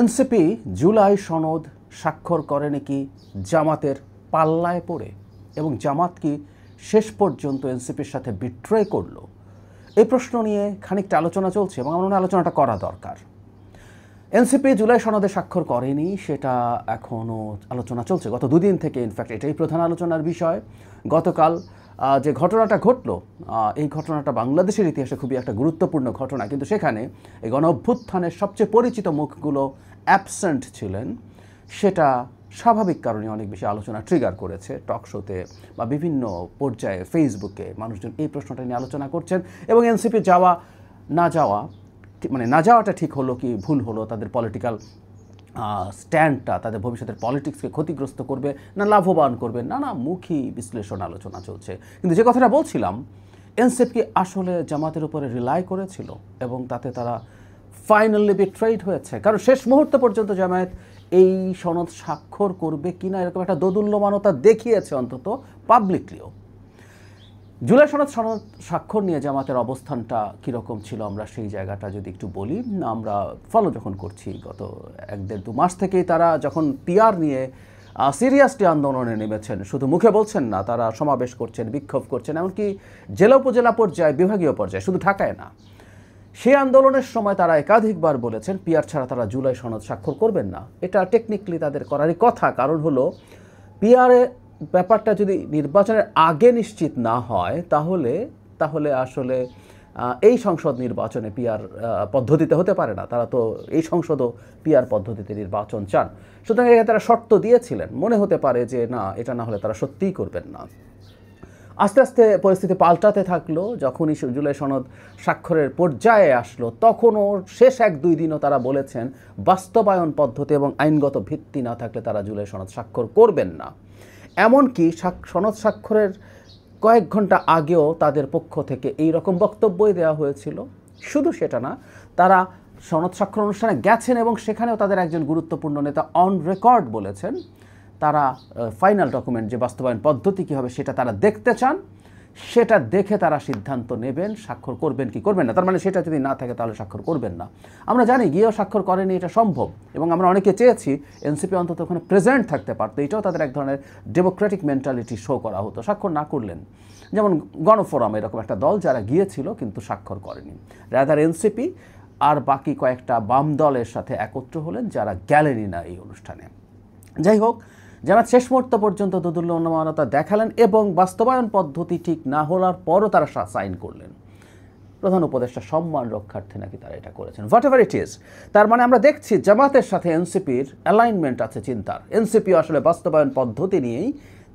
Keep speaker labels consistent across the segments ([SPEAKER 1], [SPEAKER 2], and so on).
[SPEAKER 1] NCP July সনদ স্বাক্ষর করে নাকি জামাতের পাল্লায় পড়ে, এবং জামাত কি শেষ পর্যন্ত এনসিপির সাথে বিট্রে করলো? এই প্রশ্ন নিয়ে খানিকটা আলোচনা চলছে এবং আমার মনে হয় আলোচনাটা করা দরকার। এনসিপি জুলাই সনদে স্বাক্ষর করেনি, সেটা এখনও আলোচনা চলছে গত দুদিন থেকে। ইনফ্যাক্ট এটাই প্রধান আলোচনার বিষয়। গতকাল যে ঘটনাটা ঘটলো, এই ঘটনাটা বাংলাদেশের ইতিহাসে খুবই একটা গুরুত্বপূর্ণ ঘটনা, কিন্তু সেখানে এই গণ অভ্যুত্থানের সবচেয়ে পরিচিত মুখগুলো অ্যাবসেন্ট ছিলেন। সেটা স্বাভাবিক কারণে অনেক বেশি আলোচনা ট্রিগার করেছে। টক শোতে বা বিভিন্ন পর্যায়ে ফেসবুকে মানুষজন এই প্রশ্নটা নিয়ে আলোচনা করছেন। এবং এনসিপি যাওয়া না যাওয়া, মানে না যাওয়াটা ঠিক হলো কি ভুল হলো, তাদের পলিটিক্যাল স্ট্যান্ডটা তাদের ভবিষ্যতের পলিটিক্সকে ক্ষতিগ্রস্ত করবে না লাভবান করবে, নানামুখী বিশ্লেষণ আলোচনা চলছে। কিন্তু যে কথাটা বলছিলাম, এনসিপি আসলে জামাতের উপরে রিলাই করেছিল এবং তাতে তারা ফাইনালি বিট্রেড হয়েছে। কারণ শেষ মুহূর্ত পর্যন্ত জামায়াত এই সনদ স্বাক্ষর করবে কিনা এরকম একটা দোদুল্যমানতা দেখিয়েছে, অন্তত পাবলিকলিও। জুলাই সনদ স্বাক্ষর নিয়ে জামাতের অবস্থানটা কীরকম ছিল আমরা সেই জায়গাটা যদি একটু বলি। আমরা ফলো যখন করছি গত 1-1.5-2 মাস থেকেই তারা যখন পিআর নিয়ে সিরিয়াসলি আন্দোলনে নেমেছেন, শুধু মুখে বলছেন না, তারা সমাবেশ করছেন, বিক্ষোভ করছেন, এমনকি জেলা উপজেলা পর্যায়ে, বিভাগীয় পর্যায়ে, শুধু ঢাকায় না। সেই আন্দোলনের সময় তারা একাধিকবার বলেছেন পিআর ছাড়া তারা জুলাই সনদ স্বাক্ষর করবেন না। এটা টেকনিক্যালি তাদের করারই কথা, কারণ হলো পিআরে ব্যাপারটা যদি নির্বাচনের আগে নিশ্চিত না হয় তাহলে আসলে এই সংসদ নির্বাচনে পিআর পদ্ধতিতে হতে পারে না। তারা তো এই সংসদও পিআর পদ্ধতিতে নির্বাচন চান। সুতরাং এখানে তারা শর্ত দিয়েছিলেন, মনে হতে পারে যে না, এটা না হলে তারা সত্যিই করবেন না। আস্তে আস্তে পরিস্থিতি পাল্টাতে থাকলো। যখনই জুলাই সনদ স্বাক্ষরের পর্যায়ে আসলো, তখনও শেষ 1-2 দিনও তারা বলেছেন বাস্তবায়ন পদ্ধতি এবং আইনগত ভিত্তি না থাকলে তারা জুলাই সনদ স্বাক্ষর করবেন না। এমনকি সনদ স্বাক্ষরের কয়েক ঘন্টা আগেও তাদের পক্ষ থেকে এই রকম বক্তব্যই দেওয়া হয়েছিল। শুধু সেটা না, তারা সনদ স্বাক্ষর অনুষ্ঠানে গেছেন এবং সেখানেও তাদের একজন গুরুত্বপূর্ণ নেতা অন রেকর্ড বলেছেন তারা ফাইনাল ডকুমেন্ট যে বাস্তবায়ন পদ্ধতি কী হবে সেটা তারা দেখতে চান, সেটা দেখে তারা সিদ্ধান্ত নেবেন স্বাক্ষর করবেন কি করবেন না। তার মানে সেটা যদি না থাকে তাহলে স্বাক্ষর করবেন না। আমরা জানি গিয়েও স্বাক্ষর করেনি, এটা সম্ভব, এবং আমরা অনেকে চেয়েছি এনসিপি অন্তত ওখানে প্রেজেন্ট থাকতে পারতো। এটাও তাদের এক ধরনের ডেমোক্রেটিক মেন্টালিটি শো করা হতো। স্বাক্ষর না করলেন, যেমন গণফোরাম এরকম একটা দল যারা গিয়েছিল কিন্তু স্বাক্ষর করেনি। রাদার এনসিপি আর বাকি কয়েকটা বাম দলের সাথে একত্র হলেন যারা গেলেনই না এই অনুষ্ঠানে। যাই হোক, জামাত শেষ মুহূর্ত পর্যন্ত দোদুল্যমানতা দেখালেন এবং বাস্তবায়ন পদ্ধতি ঠিক না হওয়ার পরও তারা সাইন করলেন। প্রধান উপদেষ্টা সম্মান রক্ষার্থে নাকি তারা এটা করেছেন। হোয়াট এভার ইট ইজ, তার মানে আমরা দেখছি জামাতের সাথে এনসিপির অ্যালাইনমেন্ট আছে চিন্তার। এনসিপি আসলে বাস্তবায়ন পদ্ধতি নিয়েই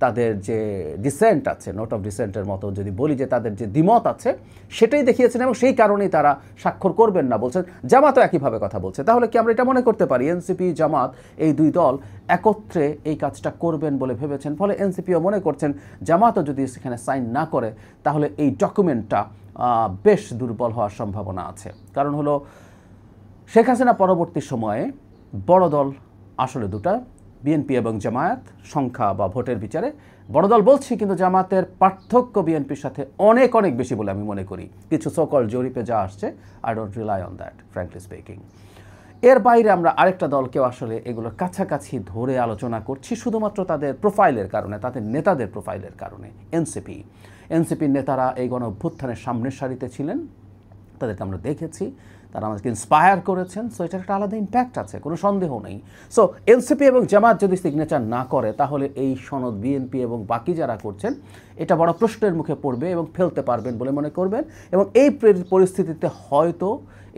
[SPEAKER 1] তাদের যে ডিসেন্ট আছে, নোট অফ ডিসেন্টের মতো যদি বলি, যে তাদের যে দ্বিমত আছে সেটাই দেখিয়েছেন এবং সেই কারণেই তারা স্বাক্ষর করবেন না বলছেন। জামাতও একইভাবে কথা বলছে। তাহলে কি আমরা এটা মনে করতে পারি এনসিপি জামাত এই দুই দল একত্রে এই কাজটা করবেন বলে ভেবেছেন? ফলে এনসিপিও মনে করছেন জামাতও যদি সেখানে সাইন না করে তাহলে এই ডকুমেন্টটা বেশ দুর্বল হওয়ার সম্ভাবনা আছে। কারণ হলো শেখ হাসিনা পরবর্তী সময়ে বড় দল আসলে দুটা, বিএনপি এবং জামায়াত, সংখ্যা বা ভোটের বিচারে বড় দল বলছি, কিন্তু জামাতের পার্থক্য বিএনপির সাথে অনেক অনেক বেশি বলে আমি মনে করি। কিছু সকল জরিপে যা আসছে, I don't rely on that frankly speaking. এর বাইরে আমরা আরেকটা দলকেও আসলে এগুলোর কাছাকাছি ধরে আলোচনা করছি শুধুমাত্র তাদের প্রোফাইলের কারণে, তাদের নেতাদের প্রোফাইলের কারণে। এনসিপির নেতারা এই গণ অভ্যুত্থানের সামনের সারিতে ছিলেন, তাদেরকে আমরা দেখেছি, তারা আমাদেরকে ইন্সপায়ার করেছেন। সো এটার একটা আলাদা ইম্প্যাক্ট আছে, কোনো সন্দেহ নেই। সো এনসিপি এবং জামাত যদি সিগনেচার না করে তাহলে এই সনদ বিএনপি এবং বাকি যারা করছেন এটা বড় প্রশ্নের মুখে পড়বে এবং ফেলতে পারবেন বলে মনে করবেন। এবং এই পরিস্থিতিতে হয়তো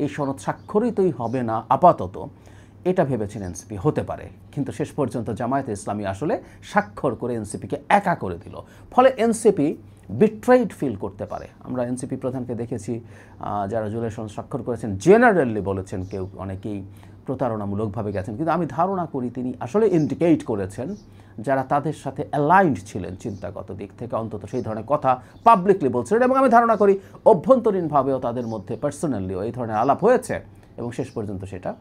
[SPEAKER 1] এই সনদ স্বাক্ষরিতই হবে না আপাতত, এটা ভেবেছেন এনসিপি, হতে পারে। কিন্তু শেষ পর্যন্ত জামায়াতে ইসলামী আসলে স্বাক্ষর করে এনসিপিকে একা করে দিল। ফলে এনসিপি বিট্রেড ফিল করতে পারে। আমরা এনসিপি প্রধানকে দেখেছি যারা জুলাই সনদ স্বাক্ষর করেছেন, জেনারেলি বলেছেন কেউ অনেকেই প্রতারণামূলকভাবে গেছেন, কিন্তু আমি ধারণা করি তিনি আসলে ইন্ডিকেট করেছেন যারা তাদের সাথে অ্যালাইন্ড ছিলেন চিন্তাগত দিক থেকে, অন্তত সেই ধরনের কথা পাবলিকলি বলছিলেন। এবং আমি ধারণা করি অভ্যন্তরীণভাবেও তাদের মধ্যে পার্সোনালিও এই ধরনের আলাপ হয়েছে এবং শেষ পর্যন্ত সেটা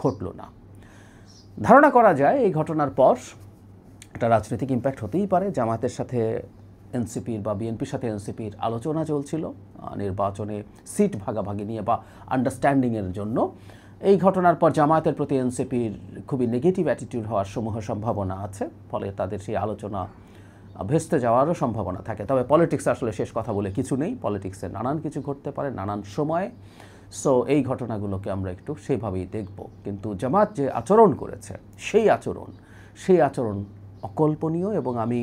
[SPEAKER 1] ঘটল না। ধারণা করা যায় এই ঘটনার পর একটা রাজনৈতিক ইম্প্যাক্ট হতেই পারে। জামাতের সাথে এনসিপির বা বিএনপির সাথে এনসিপির আলোচনা চলছিল নির্বাচনে সিট ভাগাভাগি নিয়ে বা আন্ডারস্ট্যান্ডিংয়ের জন্য। এই ঘটনার পর জামায়াতের প্রতি এনসিপির খুবই নেগেটিভ অ্যাটিটিউড হওয়ার সমূহ সম্ভাবনা আছে, ফলে তাদের সেই আলোচনা ভেস্তে যাওয়ারও সম্ভাবনা থাকে। তবে পলিটিক্স আসলে শেষ কথা বলে কিছু নেই, পলিটিক্সে নানান কিছু ঘটতে পারে নানান সময়ে। সো এই ঘটনাগুলোকে আমরা একটু সেইভাবেই দেখব। কিন্তু জামাত যে আচরণ করেছে সেই আচরণ অকল্পনীয়। এবং আমি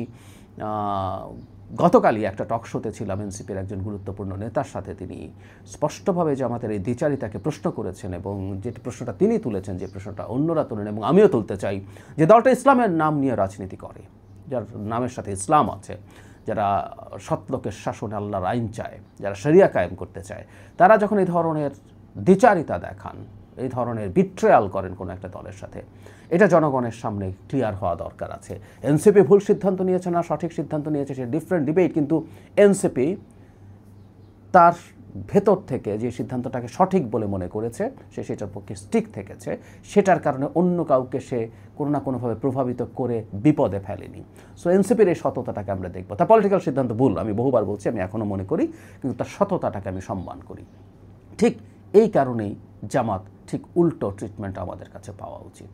[SPEAKER 1] গতকালই একটা টক শোতে ছিলাম, এনসিপির একজন গুরুত্বপূর্ণ নেতার সাথে, তিনি স্পষ্টভাবে জামাতের এই দ্বিচারিতাকে প্রশ্ন করেছেন এবং যে প্রশ্নটা তিনি তুলেছেন, যে প্রশ্নটা অন্যরা তোলেন এবং আমিও তুলতে চাই, যে দলটা ইসলামের নাম নিয়ে রাজনীতি করে, যার নামের সাথে ইসলাম আছে, যারা সৎলোকের শাসনে আল্লাহর আইন চায়, যারা শরিয়া কায়েম করতে চায়, তারা যখন এই ধরনের দ্বিচারিতা দেখান, এই ধরনের বিট্রেয়াল করেন কোনো একটা দলের সাথে, এটা জনগণের সামনে ক্লিয়ার হওয়া দরকার আছে। এনসিপি ভুল সিদ্ধান্ত নিয়েছে না সঠিক সিদ্ধান্ত নিয়েছে সে ডিফারেন্ট ডিবেট, কিন্তু এনসিপি তার ভেতর থেকে যে সিদ্ধান্তটাকে সঠিক বলে মনে করেছে সে সেটার পক্ষে স্টিক থেকেছে, সেটার কারণে অন্য কাউকে সে কোনো না কোনোভাবে প্রভাবিত করে বিপদে ফেলেনি। সো এনসিপির এই সততাটাকে আমরা দেখব। তার পলিটিক্যাল সিদ্ধান্ত ভুল, আমি বহুবার বলছি, আমি এখনও মনে করি, কিন্তু তার সততাটাকে আমি সম্মান করি। ঠিক এই কারণেই জামাত ঠিক উল্টো ট্রিটমেন্ট আমাদের কাছে পাওয়া উচিত।